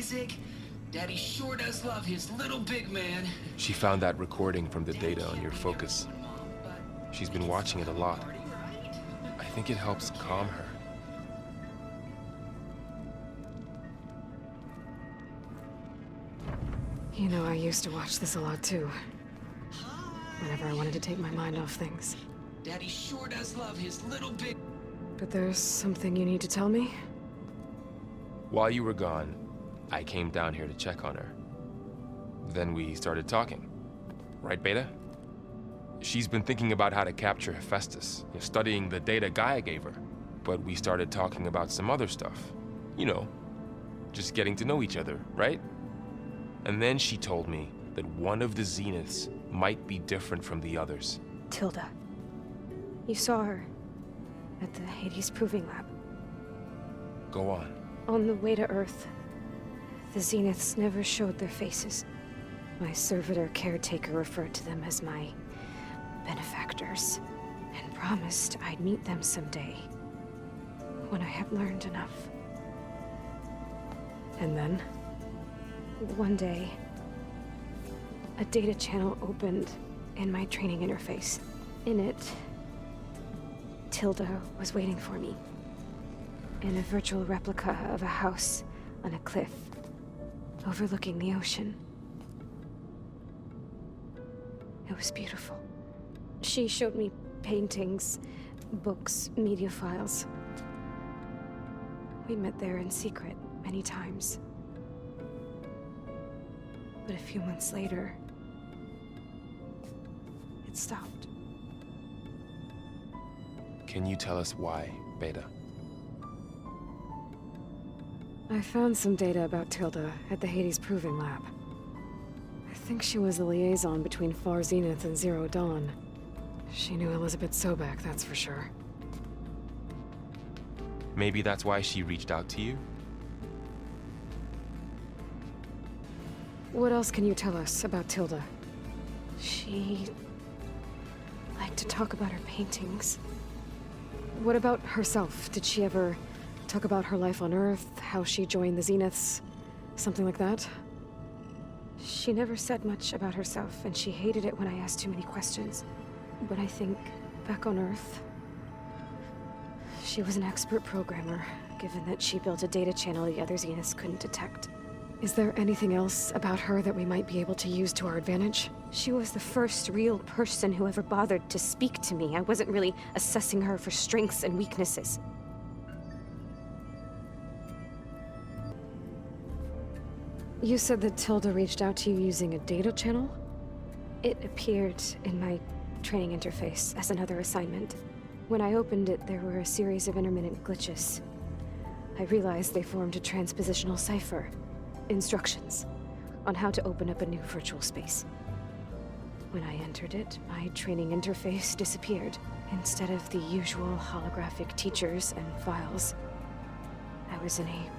music. Daddy sure does love his little big man. She found that recording from the data on your focus. She's been watching it a lot. I think it helps calm her. You know, I used to watch this a lot too. Whenever I wanted to take my mind off things. Daddy sure does love his little big... But there's something you need to tell me? While you were gone, I came down here to check on her. Then we started talking. Right, Beta? She's been thinking about how to capture Hephaestus, studying the data Gaia gave her. But we started talking about some other stuff. You know, just getting to know each other, right? And then she told me that one of the Zeniths might be different from the others. Tilda. You saw her at the Hades Proving Lab. Go on. On the way to Earth, the Zeniths never showed their faces. My servitor caretaker referred to them as my benefactors, and promised I'd meet them someday, when I had learned enough. And then, one day, a data channel opened in my training interface. In it, Tilda was waiting for me, in a virtual replica of a house on a cliff, overlooking the ocean. It was beautiful. She showed me paintings, books, media files. We met there in secret many times. But a few months later, it stopped. Can you tell us why, Beta? I found some data about Tilda at the Hades Proving Lab. I think she was the liaison between Far Zenith and Zero Dawn. She knew Elizabeth Sobek, that's for sure. Maybe that's why she reached out to you? What else can you tell us about Tilda? She liked to talk about her paintings. What about herself? Did she ever talk about her life on Earth, how she joined the Zeniths, something like that? She never said much about herself, and she hated it when I asked too many questions. But I think, back on Earth, she was an expert programmer, given that she built a data channel the other Zeniths couldn't detect. Is there anything else about her that we might be able to use to our advantage? She was the first real person who ever bothered to speak to me. I wasn't really assessing her for strengths and weaknesses. You said that Tilda reached out to you using a data channel? It appeared in my training interface as another assignment. When I opened it, there were a series of intermittent glitches. I realized they formed a transpositional cipher. Instructions on how to open up a new virtual space. When I entered it, my training interface disappeared. Instead of the usual holographic teachers and files, I was in a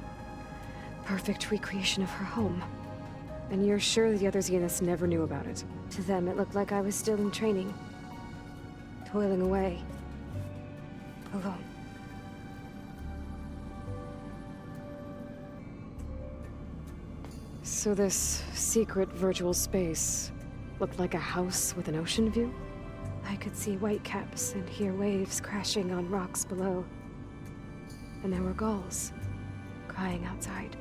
perfect recreation of her home. And you're sure the other Zeniths never knew about it? To them, it looked like I was still in training, toiling away, alone. So this secret virtual space looked like a house with an ocean view? I could see whitecaps and hear waves crashing on rocks below. And there were gulls crying outside.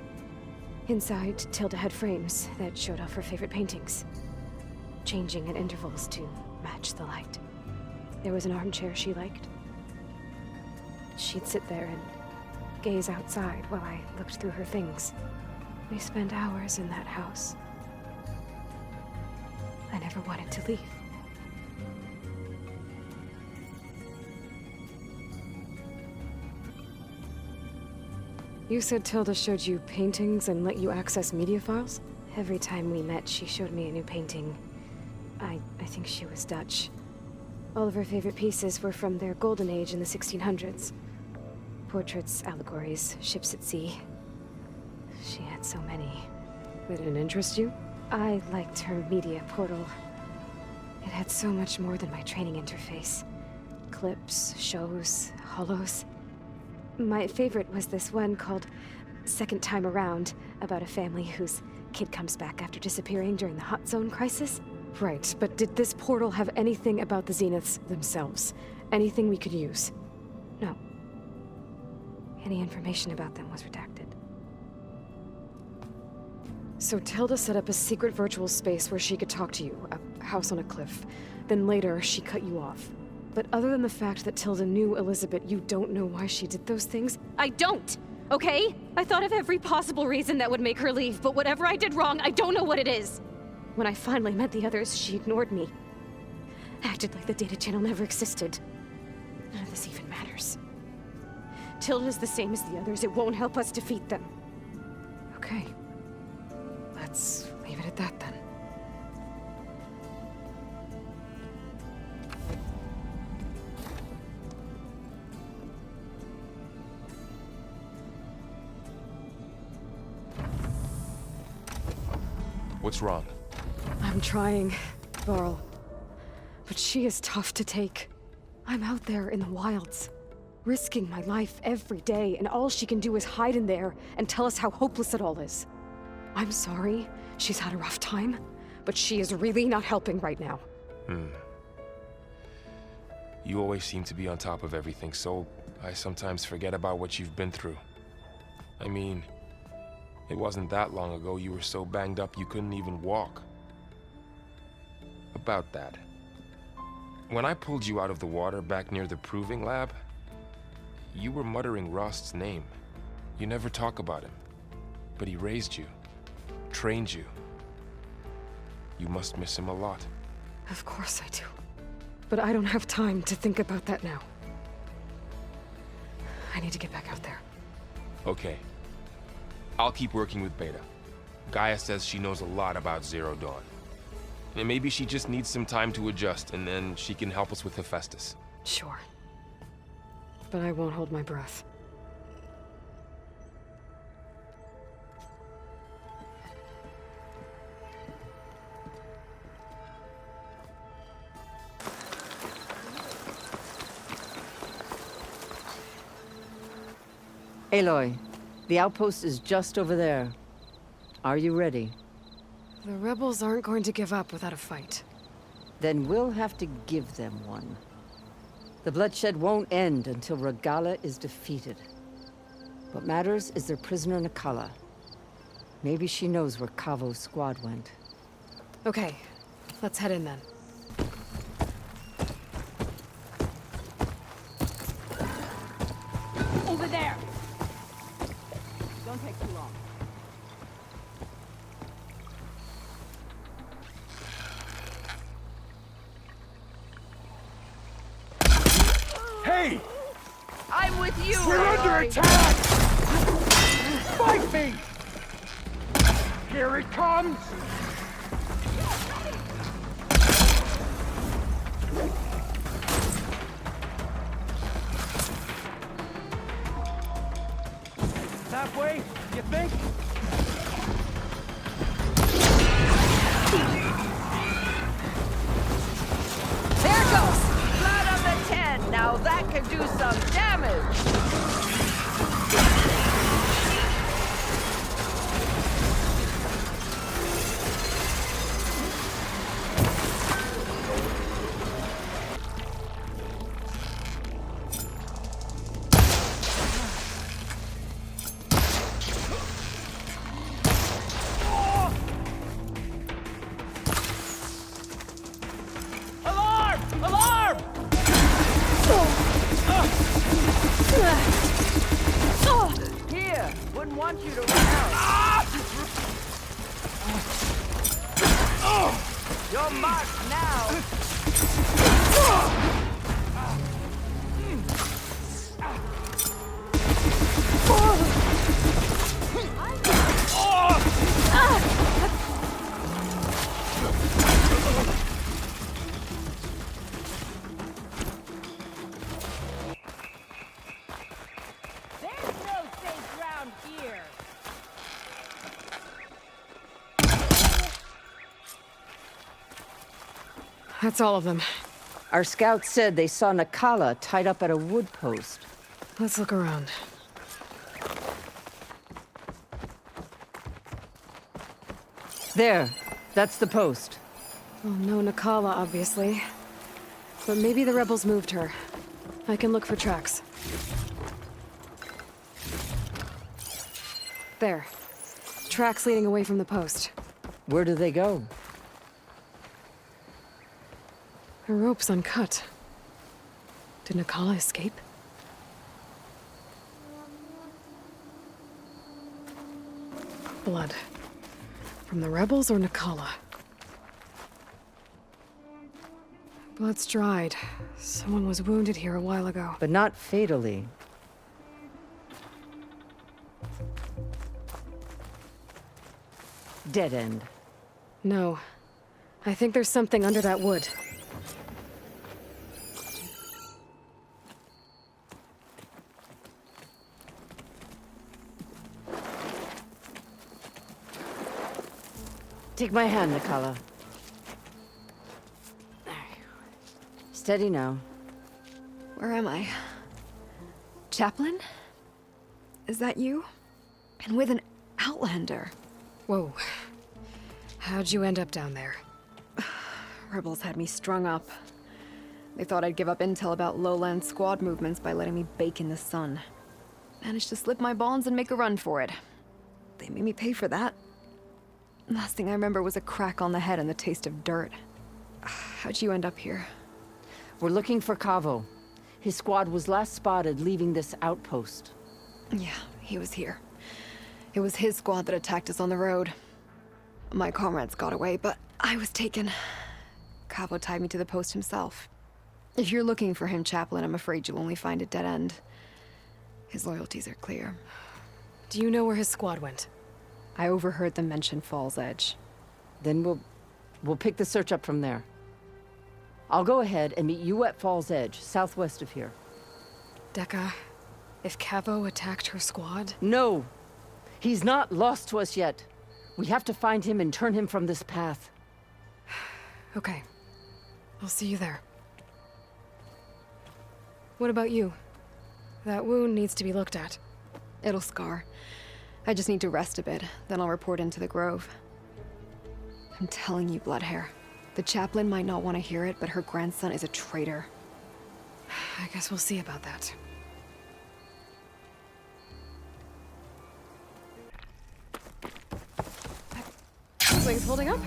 Inside, Tilda had frames that showed off her favorite paintings, changing at intervals to match the light. There was an armchair she liked. She'd sit there and gaze outside while I looked through her things. We spent hours in that house. I never wanted to leave. You said Tilda showed you paintings and let you access media files? Every time we met, she showed me a new painting. I think she was Dutch. All of her favorite pieces were from their golden age in the 1600s. Portraits, allegories, ships at sea. She had so many. They didn't interest you? I liked her media portal. It had so much more than my training interface. Clips, shows, holos. My favorite was this one called second time around about a family whose kid comes back after disappearing during the Hot Zone crisis? Right, but did this portal have anything about the Zeniths themselves? Anything we could use? No. Any information about them was redacted. So Tilda set up a secret virtual space where she could talk to you, a house on a cliff. Then later, she cut you off. But other than the fact that Tilda knew Elizabeth, you don't know why she did those things? I don't! Okay? I thought of every possible reason that would make her leave, but whatever I did wrong, I don't know what it is! When I finally met the others, she ignored me. Acted like the data channel never existed. None of this even matters. Tilda's the same as the others. It won't help us defeat them. Okay. Let's leave it at that, then. What's wrong? I'm trying, Varl. But she is tough to take. I'm out there in the wilds, risking my life every day, and all she can do is hide in there and tell us how hopeless it all is. I'm sorry she's had a rough time, but she is really not helping right now. You always seem to be on top of everything, so I sometimes forget about what you've been through. I mean, it wasn't that long ago you were so banged up you couldn't even walk. About that. When I pulled you out of the water back near the proving lab, you were muttering Rost's name. You never talk about him. But he raised you, trained you. You must miss him a lot. Of course I do. But I don't have time to think about that now. I need to get back out there. Okay. I'll keep working with Beta. Gaia says she knows a lot about Zero Dawn. And maybe she just needs some time to adjust, and then she can help us with Hephaestus. Sure. But I won't hold my breath. Aloy, the outpost is just over there. Are you ready? The rebels aren't going to give up without a fight. Then we'll have to give them one. The bloodshed won't end until Regalla is defeated. What matters is their prisoner Nakala. Maybe she knows where Kavo's squad went. Okay, let's head in then. Over there! Don't take too long. Hey! I'm with you, We're under Aloy. attack! Fight me! Here it comes! Halfway, you think? There goes! Flat on the 10. Now that could do some damage! Alarm! Alarm! Here! Wouldn't want you to run out. You're marked now! There's no safe ground here. That's all of them. Our scouts said they saw Nakala tied up at a wood post. Let's look around. There. That's the post. Well, no Nakala, obviously. But maybe the rebels moved her. I can look for tracks. There. Tracks leading away from the post. Where do they go? Her rope's uncut. Did Nakala escape? Blood. From the rebels or Nakala? Blood's dried. Someone was wounded here a while ago. But not fatally. Dead end. No. I think there's something under that wood. Take my hand, Nakala. Steady now. Where am I? Chaplain? Is that you? And with an Outlander. Whoa. How'd you end up down there? Rebels had me strung up. They thought I'd give up intel about lowland squad movements by letting me bake in the sun. Managed to slip my bonds and make a run for it. They made me pay for that. Last thing I remember was a crack on the head and the taste of dirt. How'd you end up here? We're looking for Kavo. His squad was last spotted leaving this outpost. Yeah, he was here. It was his squad that attacked us on the road. My comrades got away, but I was taken. Kavo tied me to the post himself. If you're looking for him, Chaplain, I'm afraid you'll only find a dead end. His loyalties are clear. Do you know where his squad went? I overheard them mention Fall's Edge. Then we'll pick the search up from there. I'll go ahead and meet you at Fall's Edge, southwest of here. Dekka, if Kavo attacked her squad? No! He's not lost to us yet. We have to find him and turn him from this path. Okay. I'll see you there. What about you? That wound needs to be looked at. It'll scar. I just need to rest a bit, then I'll report into the Grove. I'm telling you, Bloodhair. The chaplain might not want to hear it, but her grandson is a traitor. I guess we'll see about that. Swings holding up?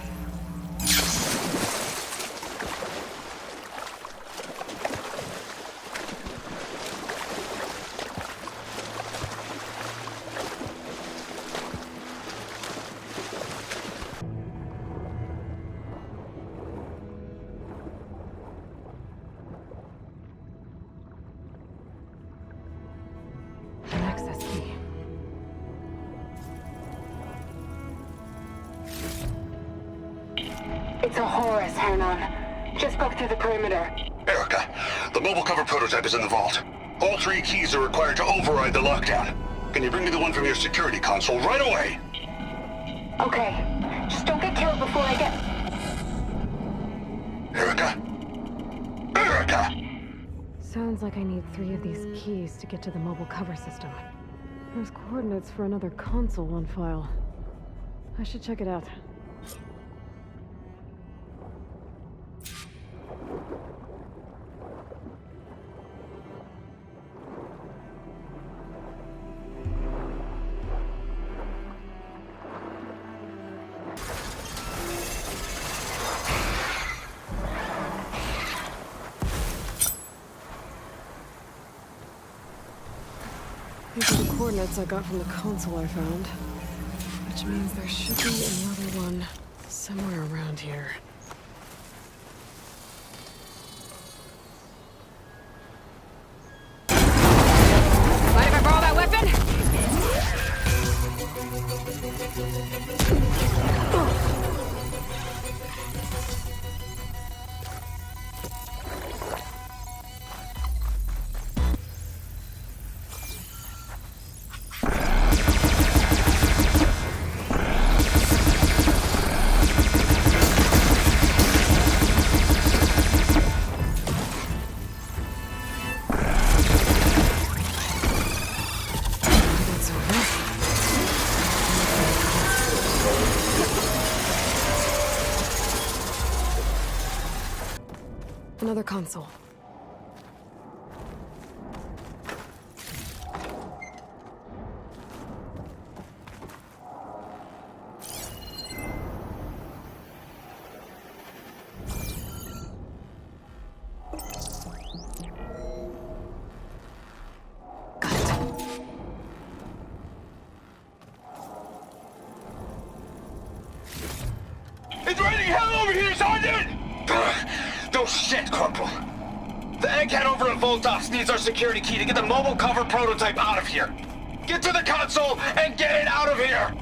It's a Horus, Hernon. Just broke through the perimeter. Erica, the mobile cover prototype is in the vault. All 3 keys are required to override the lockdown. Can you bring me the one from your security console right away? Okay. Just don't get killed before I get... Erica? Erica! Sounds like I need 3 of these keys to get to the mobile cover system. There's coordinates for another console on file. I should check it out. These are the coordinates I got from the console I found. Which means there should be another one somewhere around here. Mind if I borrow that weapon? Another console. It's raining hell over here, Sergeant! No shit, Corporal. The egghead over at Voltos needs our security key to get the mobile cover prototype out of here. Get to the console and get it out of here!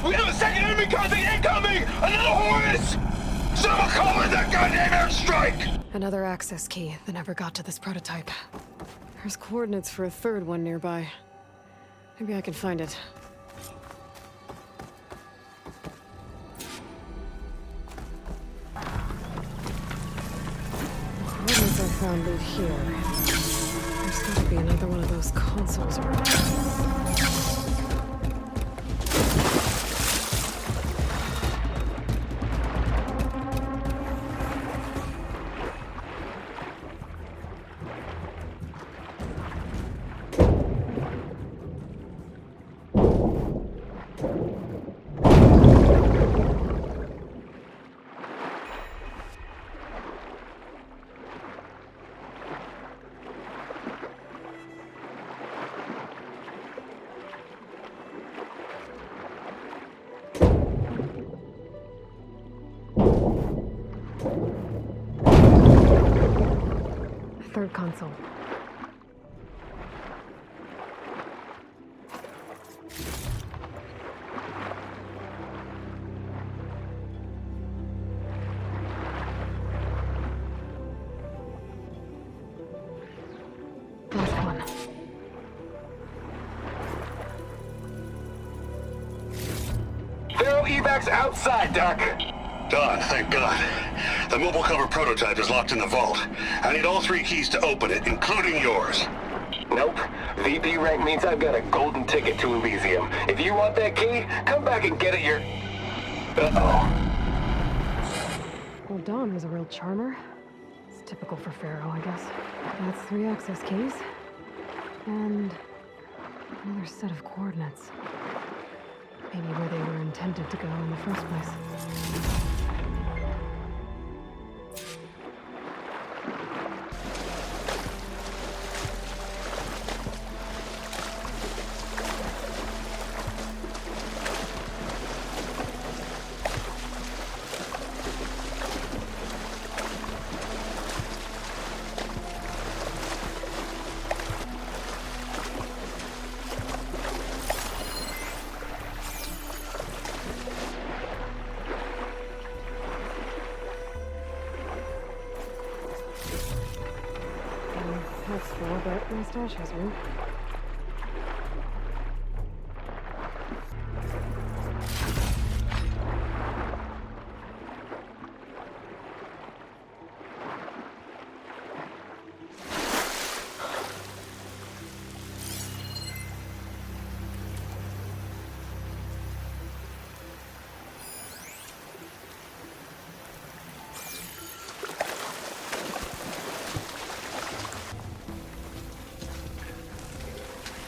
We have a second enemy contact incoming! Another Horus! Someone call in that goddamn airstrike! Another access key that never got to this prototype. There's coordinates for a third one nearby. Maybe I can find it. The coordinates I found lead here. There's got to be another one of those consoles around. Third console. Last one. They're evacs outside, Doc. Done, thank God. The mobile cover prototype is locked in the vault. I need all 3 keys to open it, including yours. Nope. VP rank means I've got a golden ticket to Elysium. If you want that key, come back and get it your... Uh-oh. Well, Dawn was a real charmer. It's typical for Pharaoh, I guess. That's 3 access keys. And another set of coordinates. Maybe where they were intended to go in the first place. That's full, but my stash has room.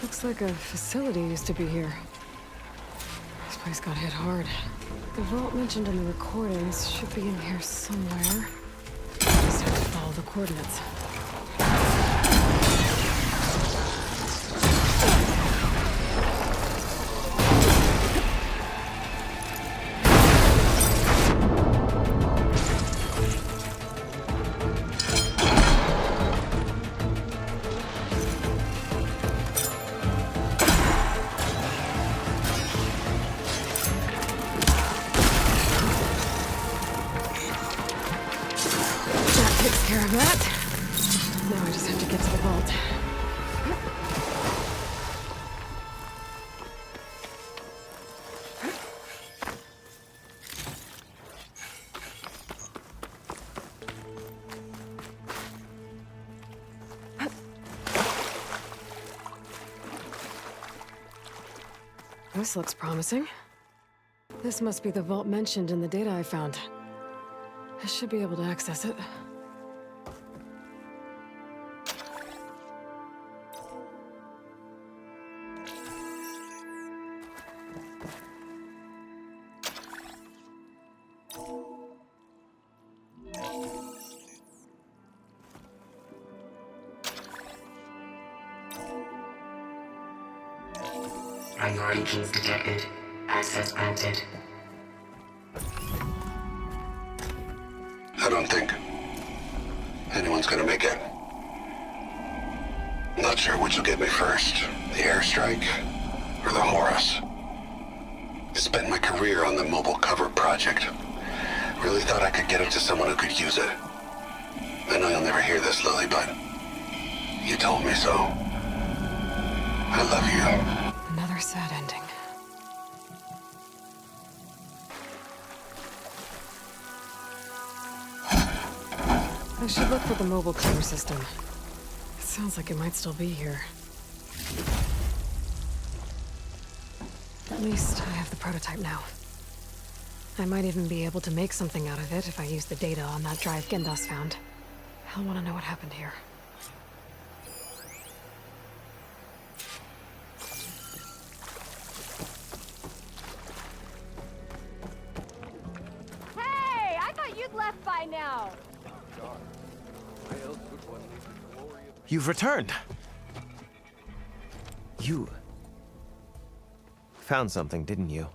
Looks like a facility used to be here. This place got hit hard. The vault mentioned in the recordings should be in here somewhere. Just have to follow the coordinates. Takes care of that. Now I just have to get to the vault. This looks promising. This must be the vault mentioned in the data I found. I should be able to access it. Priority keys detected. Access granted. I don't think anyone's gonna make it. Not sure which will get me first, the airstrike or the Horus. Spent my career on the mobile cover project. Really thought I could get it to someone who could use it. I know you'll never hear this, Lily, but you told me so. I love you. Another sad ending. I should look for the mobile cover system. It sounds like it might still be here. At least I have the prototype now. I might even be able to make something out of it if I use the data on that drive Gendas found. I'll want to know what happened here. Hey, I thought you'd left by now. You've returned. You found something, didn't you?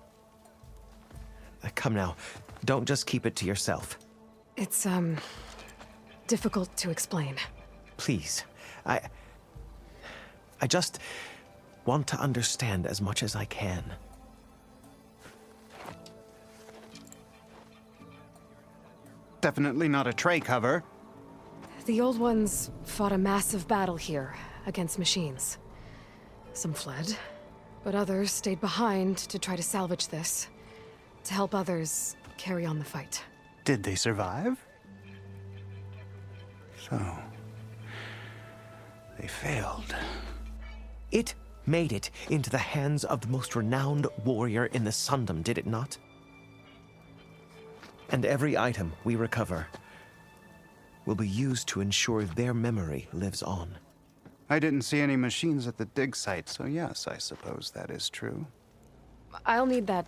Come now, don't just keep it to yourself. It's, difficult to explain. Please, I just want to understand as much as I can. Definitely not a tray cover. The old ones fought a massive battle here against machines. Some fled, but others stayed behind to try to salvage this, to help others carry on the fight. Did they survive? So, they failed. It made it into the hands of the most renowned warrior in the Sundom, did it not? And every item we recover will be used to ensure their memory lives on. I didn't see any machines at the dig site, so yes, I suppose that is true. I'll need that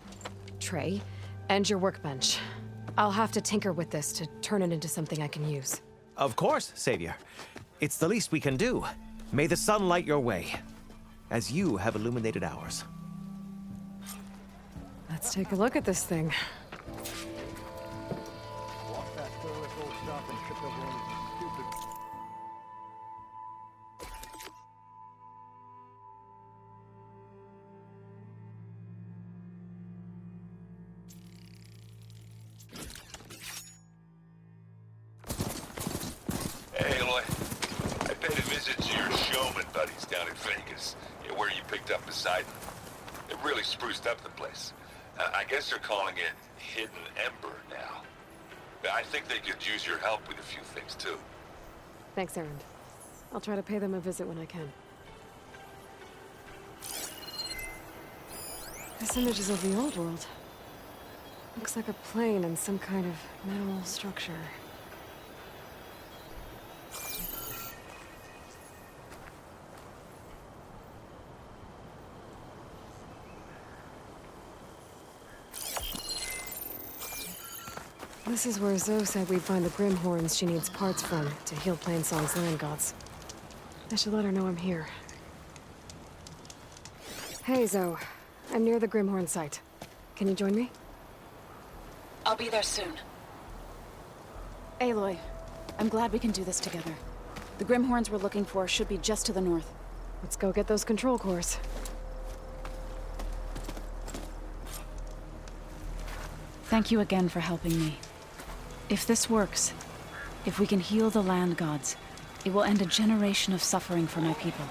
tray and your workbench. I'll have to tinker with this to turn it into something I can use. Of course, Savior. It's the least we can do. May the sun light your way, as you have illuminated ours. Let's take a look at this thing. Hey, Aloy. I paid a visit to your showman buddies down in Vegas, where you picked up Poseidon. It really spruced up the place. I guess they're calling it Hidden Ember now. I think they could use your help with a few things, too. Thanks, Erend. I'll try to pay them a visit when I can. This image is of the old world. Looks like a plane and some kind of metal structure. This is where Zoe said we'd find the Grimhorns she needs parts from to heal Plainsong's land gods. I should let her know I'm here. Hey, Zoe. I'm near the Grimhorn site. Can you join me? I'll be there soon. Aloy, I'm glad we can do this together. The Grimhorns we're looking for should be just to the north. Let's go get those control cores. Thank you again for helping me. If this works, if we can heal the land gods, it will end a generation of suffering for my people.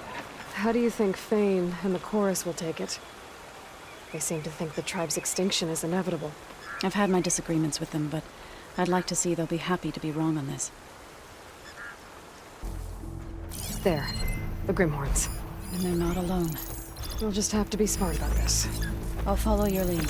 How do you think Thane and the Chorus will take it? They seem to think the tribe's extinction is inevitable. I've had my disagreements with them, but I'd like to see they'll be happy to be wrong on this. There. The Grimhorns. And they're not alone. We'll just have to be smart about this. I'll follow your lead.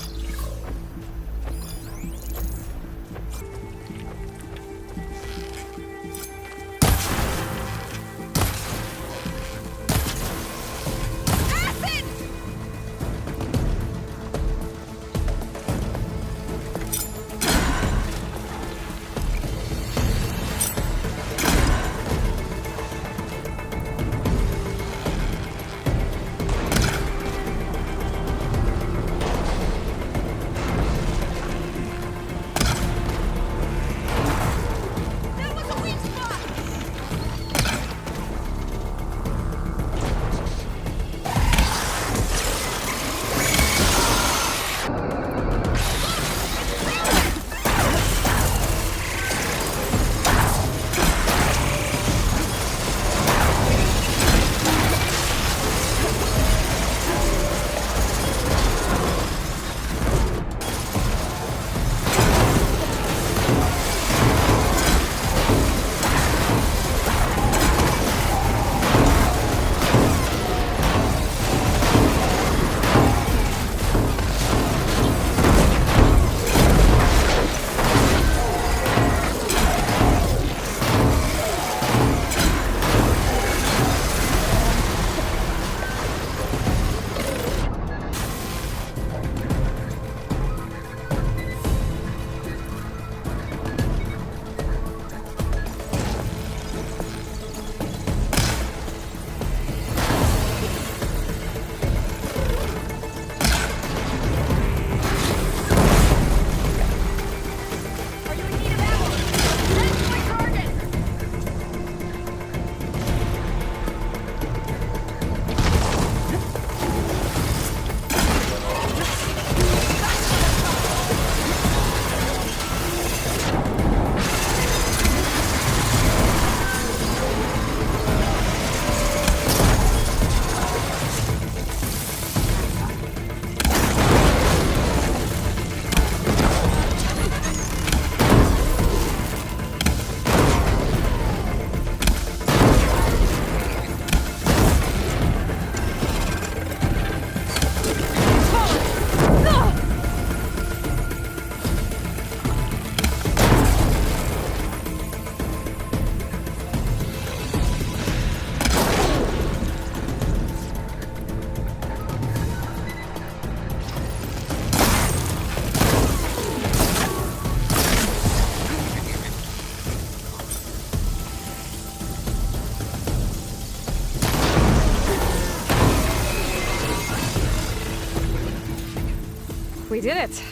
We did it!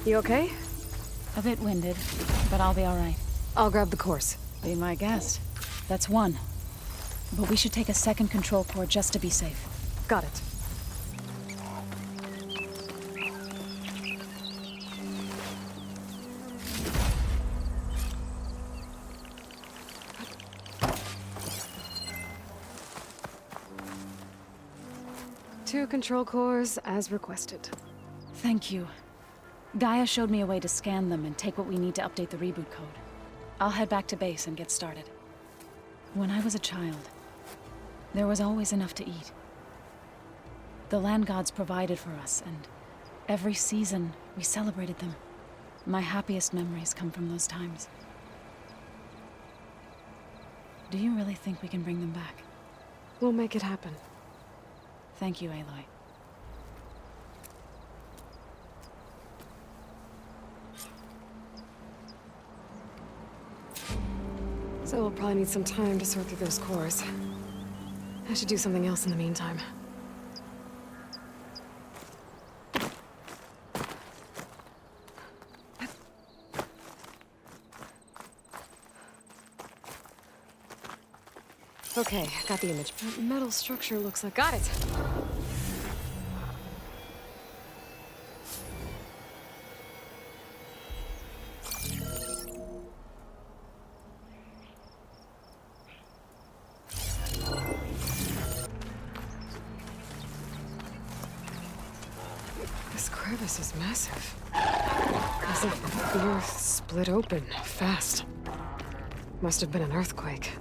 You okay? A bit winded, but I'll be alright. I'll grab the course. Be my guest. That's one. But we should take a second control core just to be safe. Got it. Two control cores as requested. Thank you. Gaia showed me a way to scan them and take what we need to update the reboot code. I'll head back to base and get started. When I was a child, there was always enough to eat. The land gods provided for us, and every season we celebrated them. My happiest memories come from those times. Do you really think we can bring them back? We'll make it happen. Thank you, Aloy. So we'll probably need some time to sort through those cores. I should do something else in the meantime. Okay, got the image. That metal structure looks like... Got it! This crevice is massive. As if the earth split open, fast. Must have been an earthquake.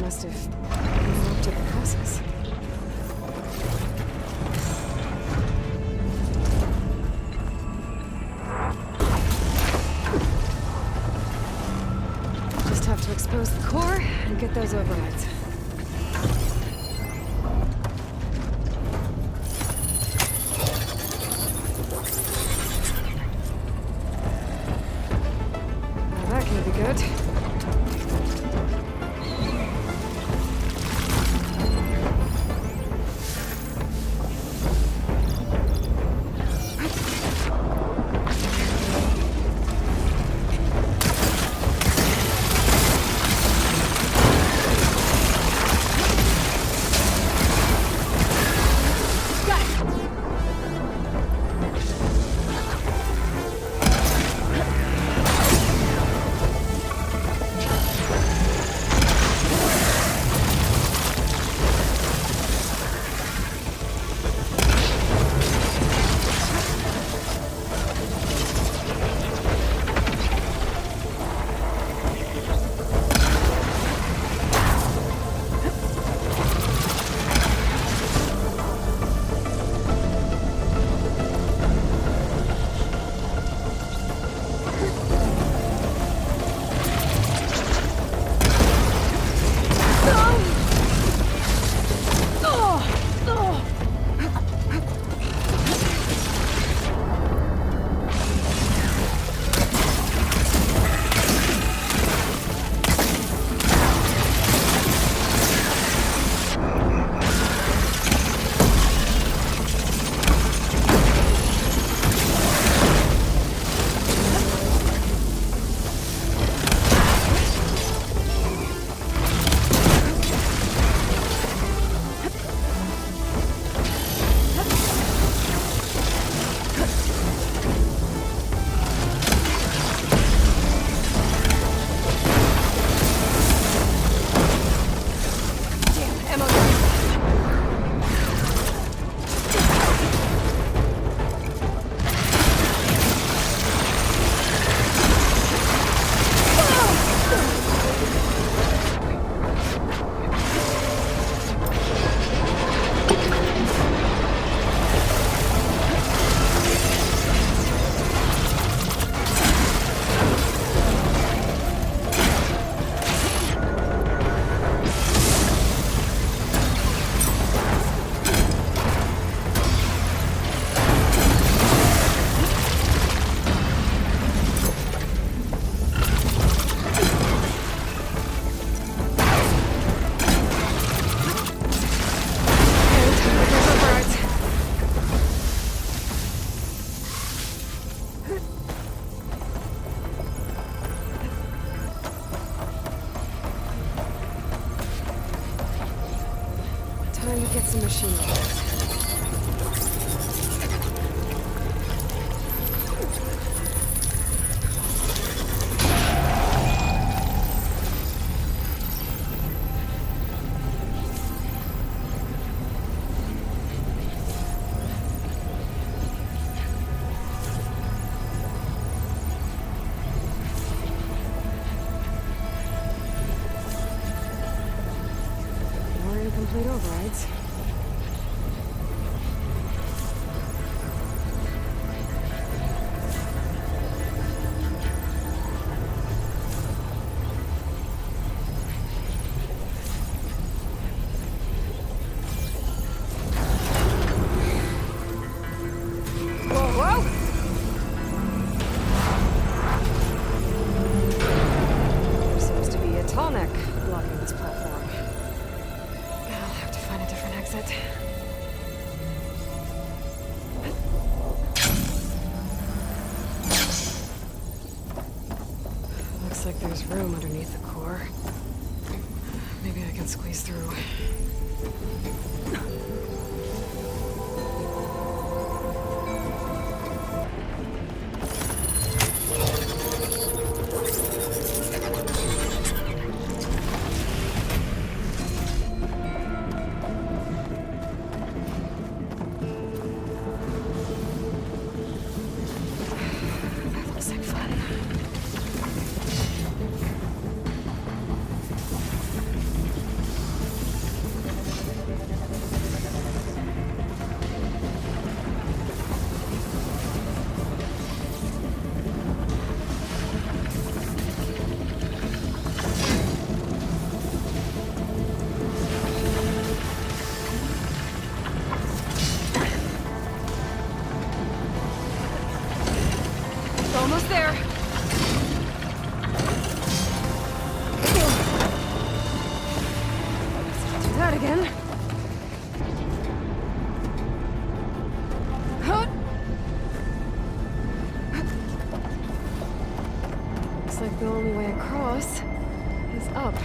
Must have interrupted the process. Just have to expose the core and get those overrides. Now that can be good. get some machine parts. More incomplete overrides. Whoa, whoa! There's supposed to be a tall neck blocking this platform. I'll have to find a different exit. Looks like there's room underneath the core. Maybe I can squeeze through. That looks like fun. Almost there. Let's do that again. Huh. Looks like the only way across is up.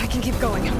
I can keep going.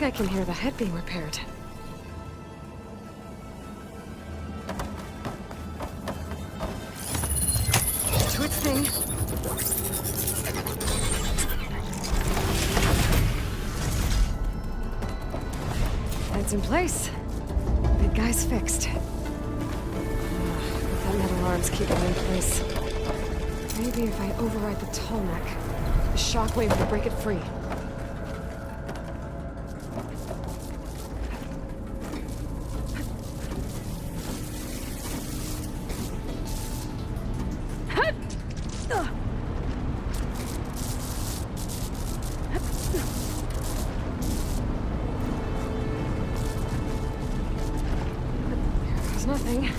I can hear the head being repaired. To its thing. Head's in place. Big guy's fixed. But that metal arm's keeping him in place. Maybe if I override the tall neck, the shockwave will break it free. Nothing.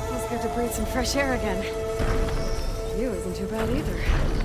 Feels good to breathe some fresh air again. View isn't too bad either.